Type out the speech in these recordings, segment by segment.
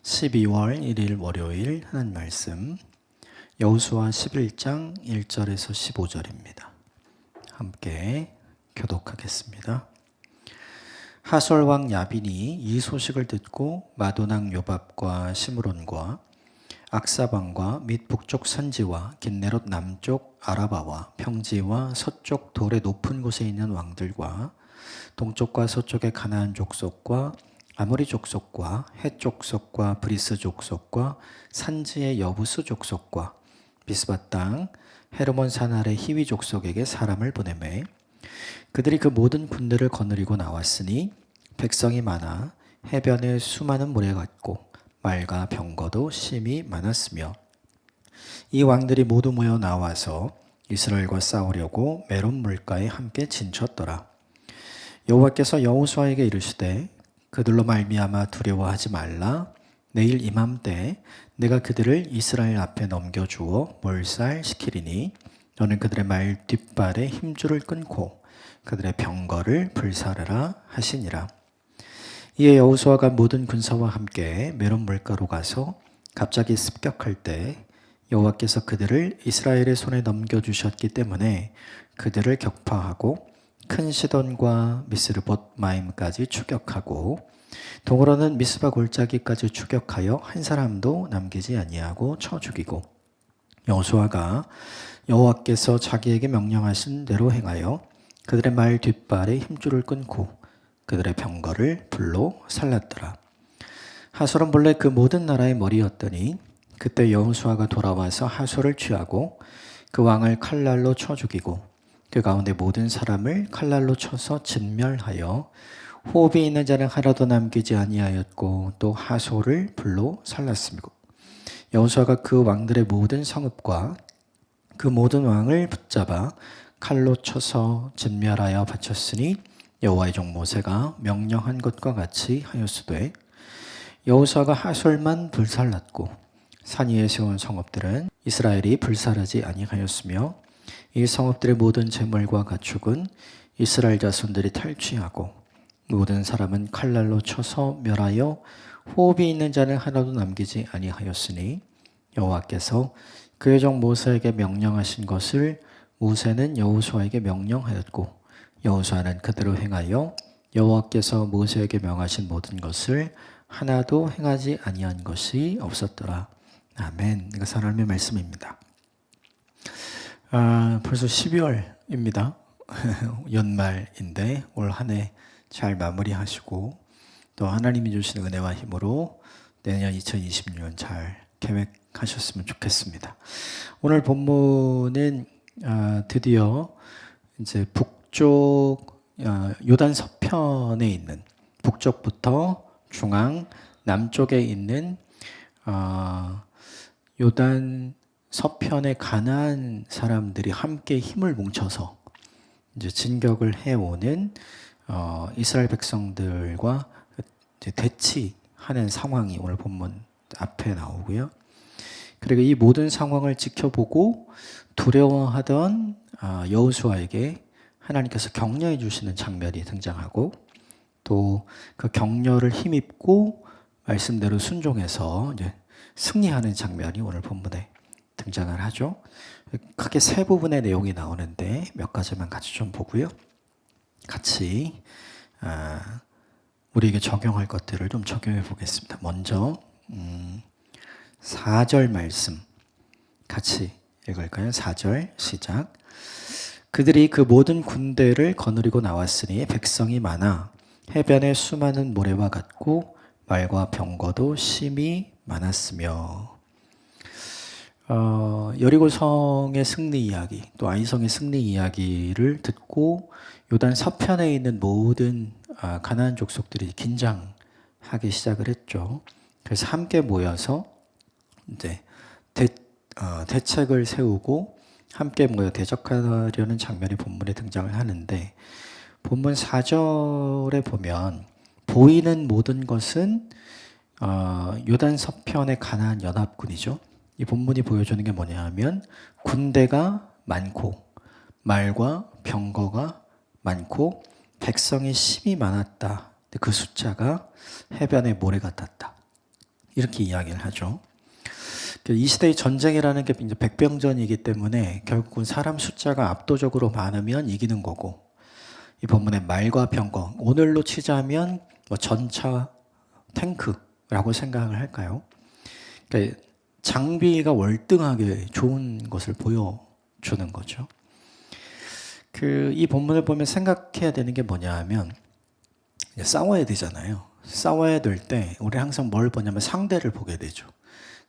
12월 1일 월요일 하나님 말씀 여호수아 11장 1절에서 15절입니다. 함께 교독하겠습니다. 하솔 왕 야빈이 이 소식을 듣고 마도낭 요밥과 시므론과 악사방과 및 북쪽 산지와 긴네롯 남쪽 아라바와 평지와 서쪽 돌의 높은 곳에 있는 왕들과 동쪽과 서쪽의 가나안 족속과 아모리 족속과 헷 족속과 브리스 족속과 산지의 여부스 족속과 비스바 땅 헤르몬 산 아래 히위 족속에게 사람을 보내매 그들이 그 모든 군대를 거느리고 나왔으니 백성이 많아 해변에 수많은 모래 같고 말과 병거도 심히 많았으며 이 왕들이 모두 모여 나와서 이스라엘과 싸우려고 메론 물가에 함께 진쳤더라. 여호와께서 여호수아에게 이르시되 그들로 말미암아 두려워하지 말라. 내일 이맘때 내가 그들을 이스라엘 앞에 넘겨주어 몰살시키리니 너는 그들의 말 뒷발에 힘줄을 끊고 그들의 병거를 불사르라 하시니라. 이에 여호수아가 모든 군사와 함께 메론 물가로 가서 갑자기 습격할 때 여호와께서 그들을 이스라엘의 손에 넘겨주셨기 때문에 그들을 격파하고 큰 시돈과 미스르봇 마임까지 추격하고 동으로는 미스바 골짜기까지 추격하여 한 사람도 남기지 아니하고 쳐 죽이고 여호수아가 여호와께서 자기에게 명령하신 대로 행하여 그들의 말 뒷발에 힘줄을 끊고 그들의 병거를 불로 살랐더라. 하솔은 본래 그 모든 나라의 머리였더니 그때 여호수아가 돌아와서 하솔을 취하고 그 왕을 칼날로 쳐 죽이고 그 가운데 모든 사람을 칼날로 쳐서 진멸하여 호흡이 있는 자는 하나도 남기지 아니하였고 또 하솔을 불로 살랐으며 여호수아가 그 왕들의 모든 성읍과 그 모든 왕을 붙잡아 칼로 쳐서 진멸하여 바쳤으니 여호와의 종 모세가 명령한 것과 같이 하였으되 여호수아가 하솔만 불살랐고 산 위에 세운 성읍들은 이스라엘이 불살하지 아니하였으며 이 성읍들의 모든 재물과 가축은 이스라엘 자손들이 탈취하고 모든 사람은 칼날로 쳐서 멸하여 호흡이 있는 자는 하나도 남기지 아니하였으니 여호와께서 그의 종 모세에게 명령하신 것을 모세는 여호수아에게 명령하였고 여호수아는 그대로 행하여 여호와께서 모세에게 명하신 모든 것을 하나도 행하지 아니한 것이 없었더라. 아멘. 이거 하나님의 말씀입니다. 벌써 12월입니다. 연말인데 올 한 해 잘 마무리하시고 또 하나님이 주시는 은혜와 힘으로 내년 2026년 잘 계획하셨으면 좋겠습니다. 오늘 본문은 드디어 이제 북쪽 요단 서편에 있는 북쪽부터 중앙 남쪽에 있는 요단 서편의 가나안 사람들이 함께 힘을 뭉쳐서 이제 진격을 해오는 이스라엘 백성들과 이제 대치하는 상황이 오늘 본문 앞에 나오고요. 그리고 이 모든 상황을 지켜보고 두려워하던 여호수아에게 하나님께서 격려해 주시는 장면이 등장하고 또 그 격려를 힘입고 말씀대로 순종해서 이제 승리하는 장면이 오늘 본문에 등장을 하죠. 크게 세 부분의 내용이 나오는데 몇 가지만 같이 좀 보고요. 같이 우리에게 적용할 것들을 좀 적용해 보겠습니다. 먼저 4절 말씀 같이 읽을까요? 4절 시작. 그들이 그 모든 군대를 거느리고 나왔으니 백성이 많아 해변에 수많은 모래와 같고 말과 병거도 심히 많았으며 여리고성의 승리 이야기 또 아이성의 승리 이야기를 듣고 요단 서편에 있는 모든 가나안 족속들이 긴장하기 시작을 했죠. 그래서 함께 모여서 이제 대책을 세우고 함께 모여 대적하려는 장면이 본문에 등장을 하는데 본문 4절에 보면 보이는 모든 것은 요단 서편의 가나안 연합군이죠. 이 본문이 보여주는 게 뭐냐 하면 군대가 많고 말과 병거가 많고 백성이 심히 많았다. 그 숫자가 해변의 모래 같았다. 이렇게 이야기를 하죠. 이 시대의 전쟁이라는 게 이제 백병전이기 때문에 결국은 사람 숫자가 압도적으로 많으면 이기는 거고, 이 본문의 말과 병거, 오늘로 치자면 뭐 전차, 탱크라고 생각을 할까요? 그러니까 장비가 월등하게 좋은 것을 보여주는 거죠. 이 본문을 보면 생각해야 되는 게 뭐냐 하면, 싸워야 되잖아요. 싸워야 될 때 우리 항상 뭘 보냐면 상대를 보게 되죠.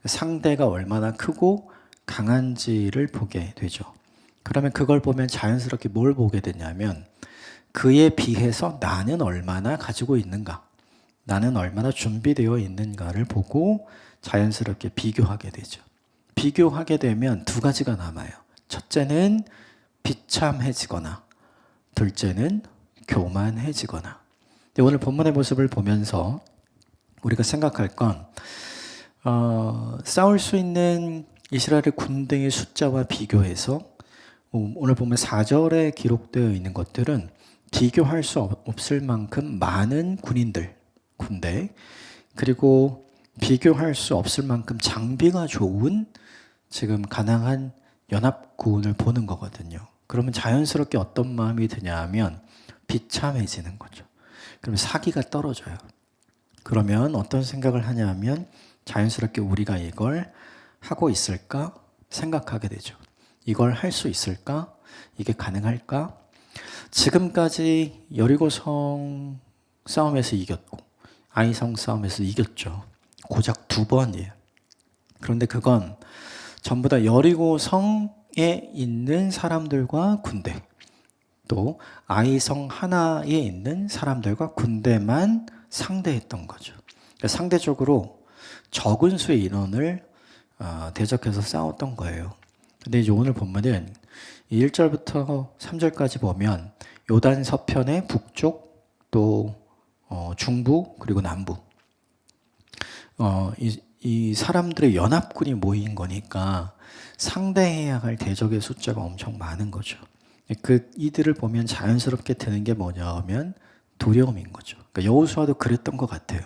상대가 얼마나 크고 강한지를 보게 되죠. 그러면 그걸 보면 자연스럽게 뭘 보게 되냐면, 그에 비해서 나는 얼마나 가지고 있는가, 나는 얼마나 준비되어 있는가를 보고 자연스럽게 비교하게 되죠. 비교하게 되면 두 가지가 남아요. 첫째는 비참해지거나, 둘째는 교만해지거나. 오늘 본문의 모습을 보면서 우리가 생각할 건, 싸울 수 있는 이스라엘의 군대의 숫자와 비교해서 오늘 보면 4절에 기록되어 있는 것들은 비교할 수 없을 만큼 많은 군대, 그리고 비교할 수 없을 만큼 장비가 좋은 지금 가난한 연합군을 보는 거거든요. 그러면 자연스럽게 어떤 마음이 드냐 하면 비참해지는 거죠. 그러면 사기가 떨어져요. 그러면 어떤 생각을 하냐 하면 자연스럽게 우리가 이걸 하고 있을까 생각하게 되죠. 이걸 할 수 있을까? 이게 가능할까? 지금까지 여리고성 싸움에서 이겼고 아이성 싸움에서 이겼죠. 고작 2번이에요. 그런데 그건 전부 다 여리고성에 있는 사람들과 군대, 또 아이성 하나에 있는 사람들과 군대만 상대했던 거죠. 그러니까 상대적으로 적은 수의 인원을 대적해서 싸웠던 거예요. 근데 이제 오늘 본문은 1절부터 3절까지 보면 요단 서편의 북쪽, 또 중부, 그리고 남부, 이 사람들의 연합군이 모인 거니까 상대해야 할 대적의 숫자가 엄청 많은 거죠. 이들을 보면 자연스럽게 드는 게 뭐냐면 두려움인 거죠. 그러니까 여호수아도 그랬던 것 같아요.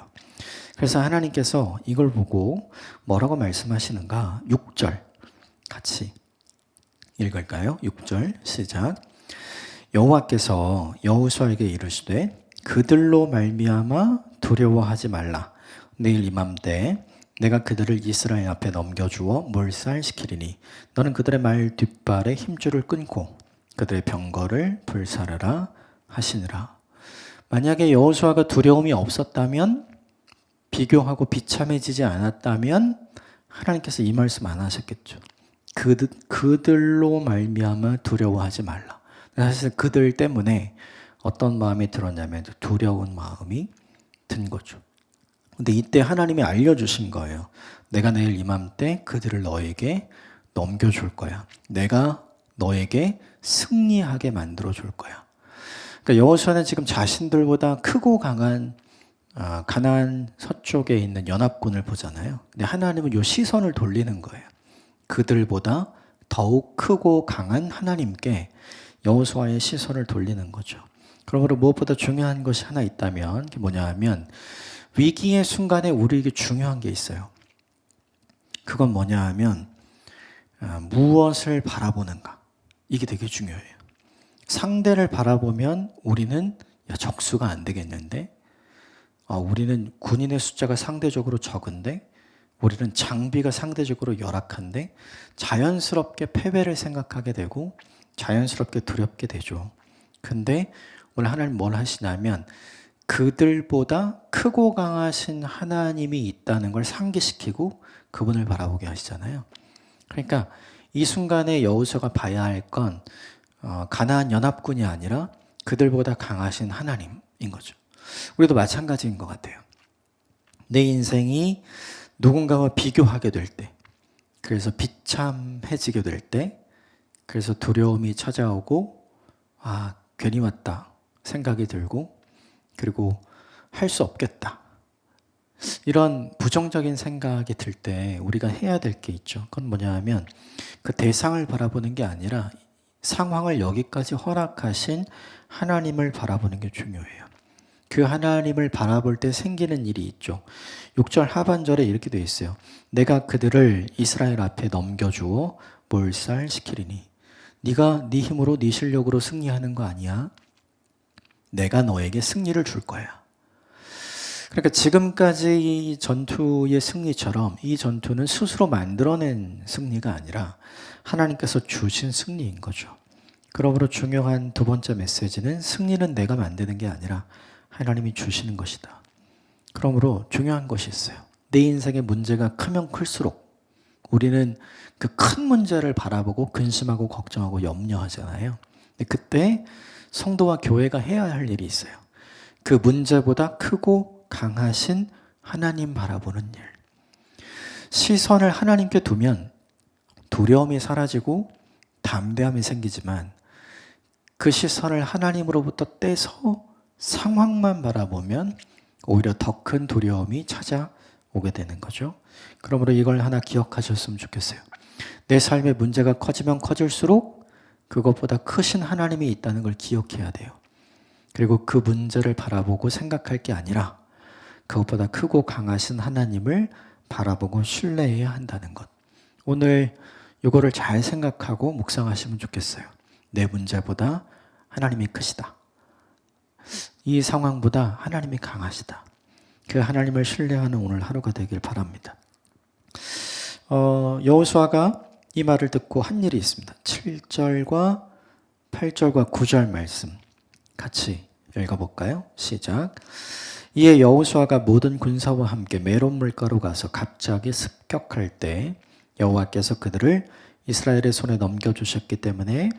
그래서 하나님께서 이걸 보고 뭐라고 말씀하시는가? 6절 같이 읽을까요? 6절 시작. 여호와께서 여호수아에게 이르시되 그들로 말미암아 두려워하지 말라. 내일 이맘때 내가 그들을 이스라엘 앞에 넘겨주어 몰살시키리니 너는 그들의 말 뒷발에 힘줄을 끊고 그들의 병거를 불사르라 하시니라. 만약에 여호수아가 두려움이 없었다면, 비교하고 비참해지지 않았다면 하나님께서 이 말씀 안 하셨겠죠. 그들로 말미암아 두려워하지 말라. 사실 그들 때문에 어떤 마음이 들었냐면 두려운 마음이 든 거죠. 근데 이때 하나님이 알려주신 거예요. 내가 내일 이맘때 그들을 너에게 넘겨줄 거야. 내가 너에게 승리하게 만들어 줄 거야. 그러니까 여호수아는 지금 자신들보다 크고 강한 가나안 서쪽에 있는 연합군을 보잖아요. 근데 하나님은 이 시선을 돌리는 거예요. 그들보다 더욱 크고 강한 하나님께 여호수아의 시선을 돌리는 거죠. 그러므로 무엇보다 중요한 것이 하나 있다면 그게 뭐냐 하면 위기의 순간에 우리에게 중요한 게 있어요. 그건 뭐냐 하면 무엇을 바라보는가. 이게 되게 중요해요. 상대를 바라보면 우리는 적수가 안 되겠는데, 우리는 군인의 숫자가 상대적으로 적은데, 우리는 장비가 상대적으로 열악한데, 자연스럽게 패배를 생각하게 되고 자연스럽게 두렵게 되죠. 근데 오늘 하나님 뭘 하시냐면 그들보다 크고 강하신 하나님이 있다는 걸 상기시키고 그분을 바라보게 하시잖아요. 그러니까 이 순간에 여호수아가 봐야 할 건 가나안 연합군이 아니라 그들보다 강하신 하나님인 거죠. 우리도 마찬가지인 것 같아요. 내 인생이 누군가와 비교하게 될 때, 그래서 비참해지게 될 때, 그래서 두려움이 찾아오고 괜히 왔다 생각이 들고, 그리고 할 수 없겠다, 이런 부정적인 생각이 들 때 우리가 해야 될 게 있죠. 그건 뭐냐 하면 그 대상을 바라보는 게 아니라 상황을 여기까지 허락하신 하나님을 바라보는 게 중요해요. 그 하나님을 바라볼 때 생기는 일이 있죠. 6절 하반절에 이렇게 되어 있어요. 내가 그들을 이스라엘 앞에 넘겨주어 몰살시키리니. 네가 네 힘으로 네 실력으로 승리하는 거 아니야. 내가 너에게 승리를 줄 거야. 그러니까 지금까지 이 전투의 승리처럼 이 전투는 스스로 만들어낸 승리가 아니라 하나님께서 주신 승리인 거죠. 그러므로 중요한 두 번째 메시지는 승리는 내가 만드는 게 아니라 하나님이 주시는 것이다. 그러므로 중요한 것이 있어요. 내 인생의 문제가 크면 클수록 우리는 그 큰 문제를 바라보고 근심하고 걱정하고 염려하잖아요. 근데 그때 성도와 교회가 해야 할 일이 있어요. 그 문제보다 크고 강하신 하나님 바라보는 일. 시선을 하나님께 두면 두려움이 사라지고 담대함이 생기지만 그 시선을 하나님으로부터 떼서 상황만 바라보면 오히려 더 큰 두려움이 찾아오게 되는 거죠. 그러므로 이걸 하나 기억하셨으면 좋겠어요. 내 삶의 문제가 커지면 커질수록 그것보다 크신 하나님이 있다는 걸 기억해야 돼요. 그리고 그 문제를 바라보고 생각할 게 아니라 그것보다 크고 강하신 하나님을 바라보고 신뢰해야 한다는 것. 오늘 이거를 잘 생각하고 묵상하시면 좋겠어요. 내 문제보다 하나님이 크시다. 이 상황보다 하나님이 강하시다. 그 하나님을 신뢰하는 오늘 하루가 되길 바랍니다. 여호수아가 이 말을 듣고 한 일이 있습니다. 7절과 8절과 9절 말씀 같이 읽어볼까요? 시작. 이에 여호수아가 모든 군사와 함께 메론 물가로 가서 갑자기 습격할 때 여호와께서 그들을 이스라엘의 손에 넘겨주셨기 때문에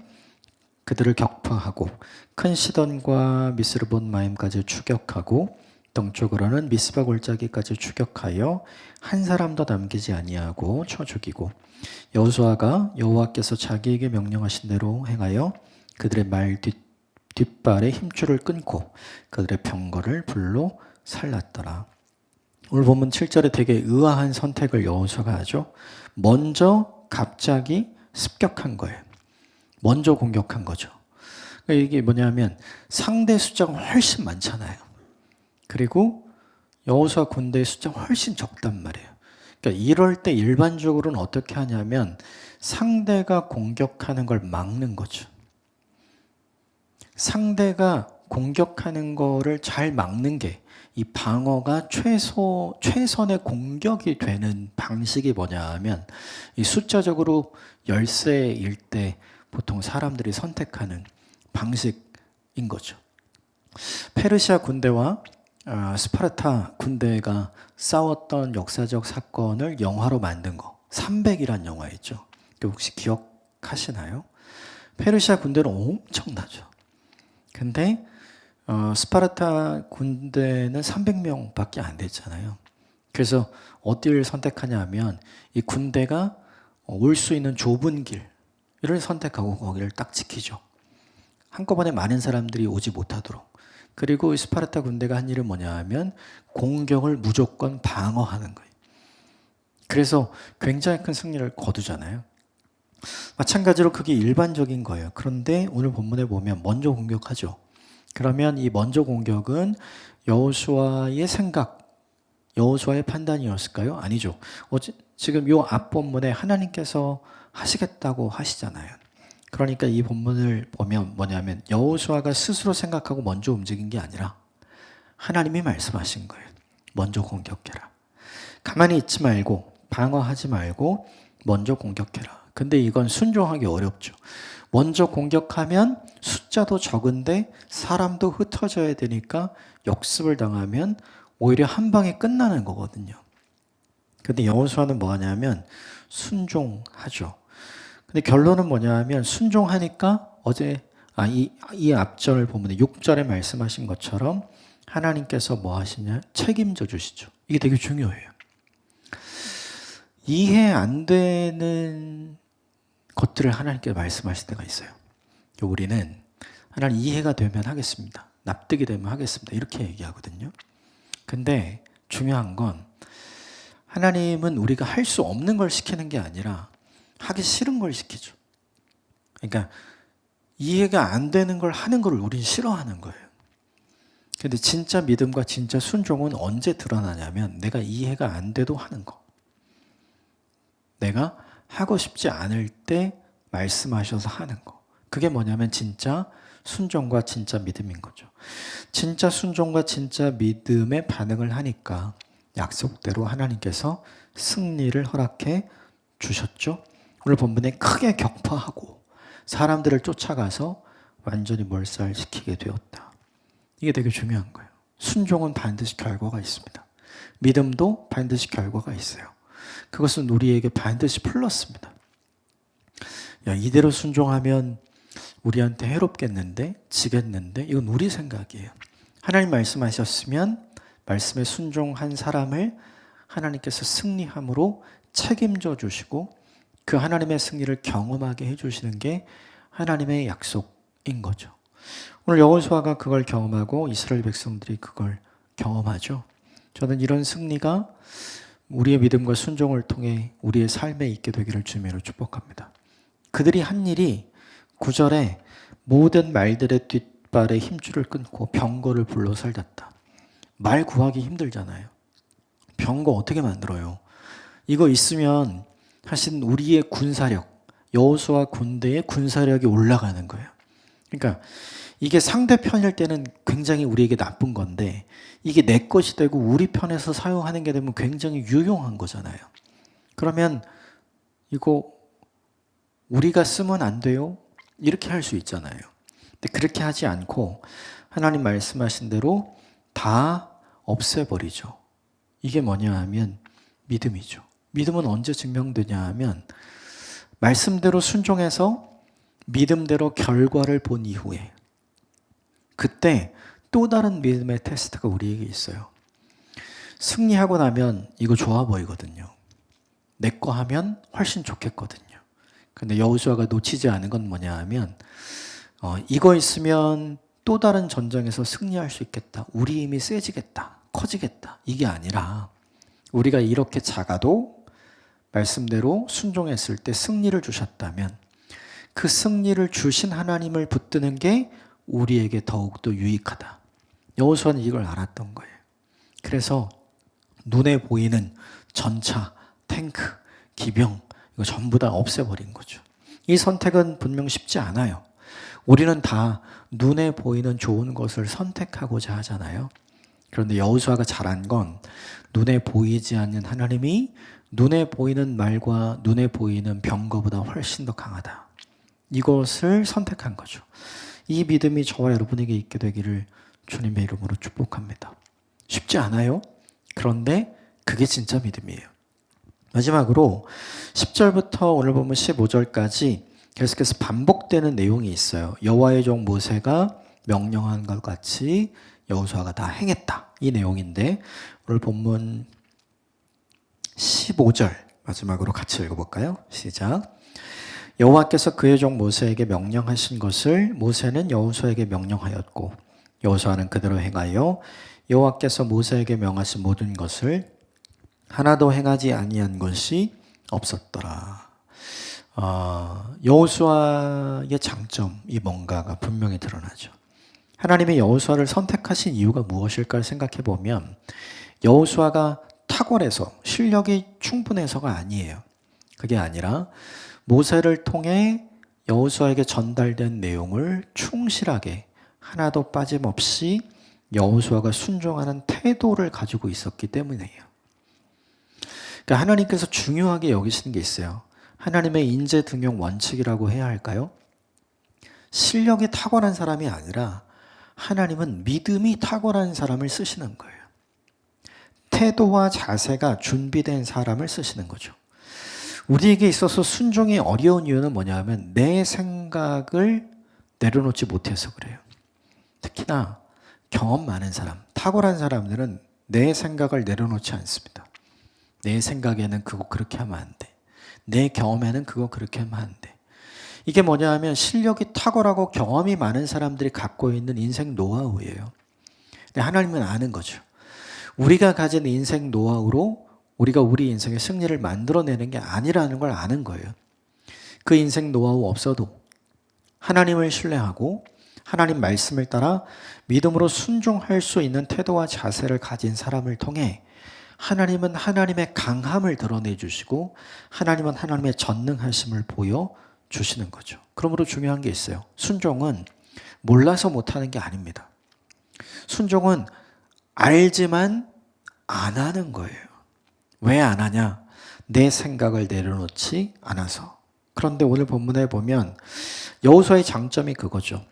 그들을 격파하고 큰 시돈과 미스르본마임까지 추격하고 동쪽으로는 미스바 골짜기까지 추격하여 한 사람도 남기지 아니하고 쳐 죽이고 여호수아가 여호와께서 자기에게 명령하신 대로 행하여 그들의 말 뒷발에 힘줄을 끊고 그들의 병거를 불로 살랐더라. 오늘 본문 7절에 되게 의아한 선택을 여호수아가 하죠. 먼저 갑자기 습격한 거예요. 먼저 공격한 거죠. 그러니까 이게 뭐냐면 상대 숫자가 훨씬 많잖아요. 그리고 여호수아 군대의 숫자가 훨씬 적단 말이에요. 그러니까 이럴 때 일반적으로는 어떻게 하냐면 상대가 공격하는 걸 막는 거죠. 상대가 공격하는 거를 잘 막는 게 이 방어가 최선의 공격이 되는 방식이 뭐냐 하면 이 숫자적으로 열세일 때 보통 사람들이 선택하는 방식인 거죠. 페르시아 군대와 스파르타 군대가 싸웠던 역사적 사건을 영화로 만든 거 300이란 영화 있죠. 혹시 기억하시나요? 페르시아 군대는 엄청나죠. 근데 스파르타 군대는 300명밖에 안 됐잖아요. 그래서 어디를 선택하냐 하면 이 군대가 올 수 있는 좁은 길을 선택하고 거기를 딱 지키죠. 한꺼번에 많은 사람들이 오지 못하도록. 그리고 스파르타 군대가 한 일은 뭐냐 하면 공격을 무조건 방어하는 거예요. 그래서 굉장히 큰 승리를 거두잖아요. 마찬가지로 그게 일반적인 거예요. 그런데 오늘 본문에 보면 먼저 공격하죠. 그러면 이 먼저 공격은 여호수아의 생각, 여호수아의 판단이었을까요? 아니죠. 지금 요 앞 본문에 하나님께서 하시겠다고 하시잖아요. 그러니까 이 본문을 보면 뭐냐면 여호수아가 스스로 생각하고 먼저 움직인 게 아니라 하나님이 말씀하신 거예요. 먼저 공격해라. 가만히 있지 말고 방어하지 말고 먼저 공격해라. 근데 이건 순종하기 어렵죠. 먼저 공격하면 숫자도 적은데 사람도 흩어져야 되니까 역습을 당하면 오히려 한 방에 끝나는 거거든요. 근데 여호수아는 뭐 하냐면 순종하죠. 근데 결론은 뭐냐 하면 순종하니까 이 앞절 본문에 6절에 말씀하신 것처럼 하나님께서 뭐 하시냐? 책임져 주시죠. 이게 되게 중요해요. 이해 안 되는 것들을 하나님께 말씀하실 때가 있어요. 우리는 하나님 이해가 되면 하겠습니다. 납득이 되면 하겠습니다. 이렇게 얘기하거든요. 근데 중요한 건 하나님은 우리가 할 수 없는 걸 시키는 게 아니라 하기 싫은 걸 시키죠. 그러니까 이해가 안 되는 걸 하는 걸 우린 싫어하는 거예요. 근데 진짜 믿음과 진짜 순종은 언제 드러나냐면 내가 이해가 안 돼도 하는 거. 내가 하고 싶지 않을 때 말씀하셔서 하는 거. 그게 뭐냐면 진짜 순종과 진짜 믿음인 거죠. 진짜 순종과 진짜 믿음에 반응을 하니까 약속대로 하나님께서 승리를 허락해 주셨죠. 오늘 본문에 크게 격파하고 사람들을 쫓아가서 완전히 몰살시키게 되었다. 이게 되게 중요한 거예요. 순종은 반드시 결과가 있습니다. 믿음도 반드시 결과가 있어요. 그것은 우리에게 반드시 플러스입니다. 야, 이대로 순종하면 우리한테 해롭겠는데? 지겠는데? 이건 우리 생각이에요. 하나님 말씀하셨으면 말씀에 순종한 사람을 하나님께서 승리함으로 책임져 주시고 그 하나님의 승리를 경험하게 해주시는 게 하나님의 약속인 거죠. 오늘 여호수아가 그걸 경험하고 이스라엘 백성들이 그걸 경험하죠. 저는 이런 승리가 우리의 믿음과 순종을 통해 우리의 삶에 있게 되기를 주님으로 축복합니다. 그들이 한 일이 9절에 모든 말들의 뒷발에 힘줄을 끊고 병거를 불러 살렸다. 말 구하기 힘들잖아요. 병거 어떻게 만들어요? 이거 있으면 사실 우리의 군사력, 여호수아 군대의 군사력이 올라가는 거예요. 그러니까 이게 상대편일 때는 굉장히 우리에게 나쁜 건데 이게 내 것이 되고 우리 편에서 사용하는 게 되면 굉장히 유용한 거잖아요. 그러면 이거 우리가 쓰면 안 돼요? 이렇게 할 수 있잖아요. 근데 그렇게 하지 않고 하나님 말씀하신 대로 다 없애버리죠. 이게 뭐냐 하면 믿음이죠. 믿음은 언제 증명되냐 하면 말씀대로 순종해서 믿음대로 결과를 본 이후에 그때 또 다른 믿음의 테스트가 우리에게 있어요. 승리하고 나면 이거 좋아 보이거든요. 내 거 하면 훨씬 좋겠거든요. 근데 여호수아가 놓치지 않은 건 뭐냐 하면 이거 있으면 또 다른 전쟁에서 승리할 수 있겠다. 우리 힘이 세지겠다. 커지겠다. 이게 아니라 우리가 이렇게 작아도 말씀대로 순종했을 때 승리를 주셨다면 그 승리를 주신 하나님을 붙드는 게 우리에게 더욱더 유익하다. 여호수아는 이걸 알았던 거예요. 그래서 눈에 보이는 전차, 탱크, 기병 이거 전부 다 없애버린 거죠. 이 선택은 분명 쉽지 않아요. 우리는 다 눈에 보이는 좋은 것을 선택하고자 하잖아요. 그런데 여호수아가 잘한 건 눈에 보이지 않는 하나님이 눈에 보이는 말과 눈에 보이는 병거보다 훨씬 더 강하다. 이것을 선택한 거죠. 이 믿음이 저와 여러분에게 있게 되기를 주님의 이름으로 축복합니다. 쉽지 않아요. 그런데 그게 진짜 믿음이에요. 마지막으로 10절부터 오늘 보면 15절까지 계속해서 반복되는 내용이 있어요. 여호와의 종 모세가 명령한 것 같이 여호수아가 다 행했다. 이 내용인데 오늘 본문 15절 마지막으로 같이 읽어볼까요? 시작. 여호와께서 그의 종 모세에게 명령하신 것을 모세는 여호수아에게 명령하였고 여호수아는 그대로 행하여 여호와께서 모세에게 명하신 모든 것을 하나도 행하지 아니한 것이 없었더라. 여호수아의 장점이 뭔가가 분명히 드러나죠. 하나님이 여호수아를 선택하신 이유가 무엇일까 생각해 보면 여호수아가 탁월해서 실력이 충분해서가 아니에요. 그게 아니라 모세를 통해 여호수아에게 전달된 내용을 충실하게 하나도 빠짐없이 여호수아가 순종하는 태도를 가지고 있었기 때문이에요. 그러니까 하나님께서 중요하게 여기시는 게 있어요. 하나님의 인재 등용 원칙이라고 해야 할까요? 실력이 탁월한 사람이 아니라 하나님은 믿음이 탁월한 사람을 쓰시는 거예요. 태도와 자세가 준비된 사람을 쓰시는 거죠. 우리에게 있어서 순종이 어려운 이유는 뭐냐면 내 생각을 내려놓지 못해서 그래요. 특히나 경험 많은 사람, 탁월한 사람들은 내 생각을 내려놓지 않습니다. 내 생각에는 그거 그렇게 하면 안 돼. 내 경험에는 그거 그렇게 하면 안 돼. 이게 뭐냐 하면 실력이 탁월하고 경험이 많은 사람들이 갖고 있는 인생 노하우예요. 근데 하나님은 아는 거죠. 우리가 가진 인생 노하우로 우리가 우리 인생의 승리를 만들어내는 게 아니라는 걸 아는 거예요. 그 인생 노하우 없어도 하나님을 신뢰하고 하나님 말씀을 따라 믿음으로 순종할 수 있는 태도와 자세를 가진 사람을 통해 하나님은 하나님의 강함을 드러내 주시고 하나님은 하나님의 전능하심을 보여주시는 거죠. 그러므로 중요한 게 있어요. 순종은 몰라서 못하는 게 아닙니다. 순종은 알지만 안 하는 거예요. 왜 안 하냐? 내 생각을 내려놓지 않아서. 그런데 오늘 본문에 보면 여호수아의 장점이 그거죠.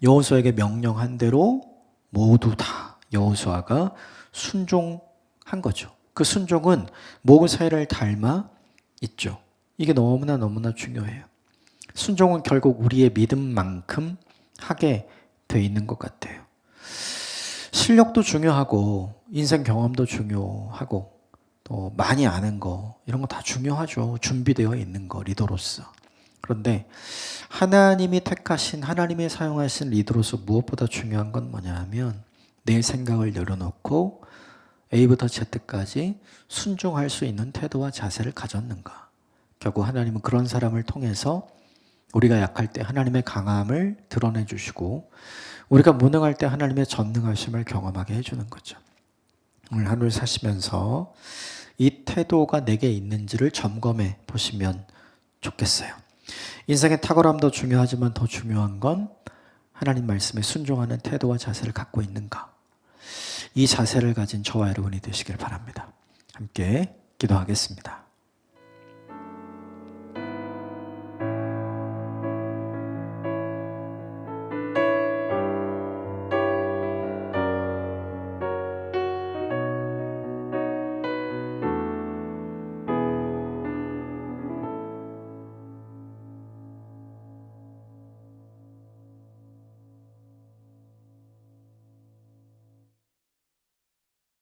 여호수아에게 명령한 대로 모두 다 여호수아가 순종한 거죠. 그 순종은 모세를 닮아 있죠. 이게 너무나 중요해요. 순종은 결국 우리의 믿음만큼 하게 돼 있는 것 같아요. 실력도 중요하고 인생 경험도 중요하고 또 많이 아는 거 이런 거 다 중요하죠. 준비되어 있는 거 리더로서. 그런데 하나님이 택하신 하나님이 사용하신 리더로서 무엇보다 중요한 건 뭐냐 하면 내 생각을 열어놓고 A부터 Z까지 순종할 수 있는 태도와 자세를 가졌는가. 결국 하나님은 그런 사람을 통해서 우리가 약할 때 하나님의 강함을 드러내 주시고 우리가 무능할 때 하나님의 전능하심을 경험하게 해주는 거죠. 오늘 하루를 사시면서 이 태도가 내게 있는지를 점검해 보시면 좋겠어요. 인생의 탁월함도 중요하지만 더 중요한 건 하나님 말씀에 순종하는 태도와 자세를 갖고 있는가. 이 자세를 가진 저와 여러분이 되시길 바랍니다. 함께 기도하겠습니다.